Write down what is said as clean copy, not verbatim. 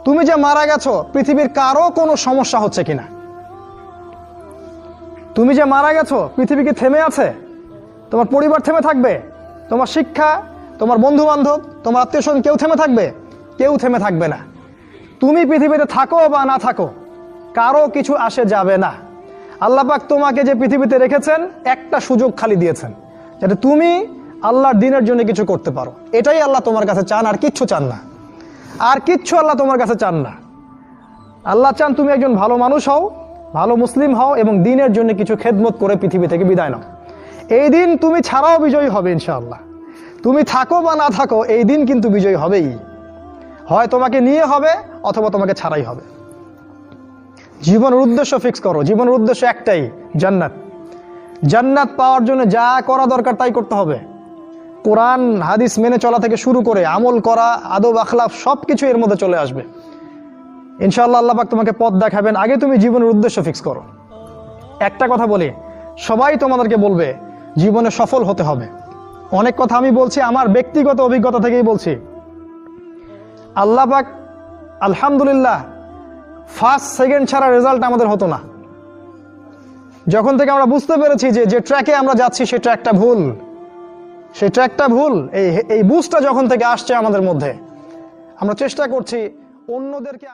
তুমি যে মারা গেছো পৃথিবীর কারো কোনো সমস্যা হচ্ছে কিনা? তুমি যে মারা গেছো পৃথিবী কি থেমে আছে? তোমার পরিবার থেমে থাকবে? তোমার শিক্ষা, তোমার বন্ধু বান্ধব, তোমার আত্মীয় স্বজন কেউ থেমে থাকবে? কেউ থেমে থাকবে না। তুমি পৃথিবীতে থাকো বা না থাকো, কারো কিছু আসে যাবে না। আল্লাহ পাক তোমাকে যে পৃথিবীতে রেখেছেন একটা সুযোগ খালি দিয়েছেন, যাতে তুমি আল্লাহর দ্বীনের জন্য কিছু করতে পারো। এটাই আল্লাহ তোমার কাছে চান, আর কিচ্ছু চান না। আর কিচ্ছু আল্লাহ তোমার কাছে চান না। আল্লাহ চান তুমি একজন ভালো মানুষ হও, ভালো মুসলিম হও এবং দ্বীনের জন্য কিছু খেদমত করে পৃথিবী থেকে বিদায় নাও। এই দিন তুমি ছাড়াও বিজয়ী হবে ইনশাআল্লাহ। তুমি থাকো বা না থাকো, এই দিন কিন্তু বিজয়ী হবেই। হয় তোমাকে নিয়ে হবে অথবা তোমাকে ছাড়াই হবে। জীবনের উদ্দেশ্য ফিক্স করো। জীবনের উদ্দেশ্য একটাই, জান্নাত। জান্নাত পাওয়ার জন্য যা করা দরকার তাই করতে হবে। কোরআন হাদিস মেনে চলা থেকে শুরু করে আমল করা, আদব আখলাক সবকিছু এর মধ্যে চলে আসবে ইনশাআল্লাহ। আল্লাহ পাক তোমাকে পথ দেখাবেন। আগে তুমি জীবনের উদ্দেশ্য ফিক্স করো। একটা কথা বলি, সবাই তোমাদেরকে বলবে জীবনে সফল হতে হবে। অনেক কথা আমি বলছি আমার ব্যক্তিগত অভিজ্ঞতা থেকেই বলছি। আল্লাহ পাক আলহামদুলিল্লাহ ফার্স্ট সেকেন্ড ছাড়া রেজাল্ট আমাদের হতো না। যখন থেকে আমরা বুঝতে পেরেছি যে ট্র্যাকে আমরা যাচ্ছি সেই ট্র্যাকটা ভুল, সেই ট্র্যাকটা ভুল, এই বুঝটা যখন থেকে আসছে আমাদের মধ্যে, আমরা চেষ্টা করছি অন্যদেরকে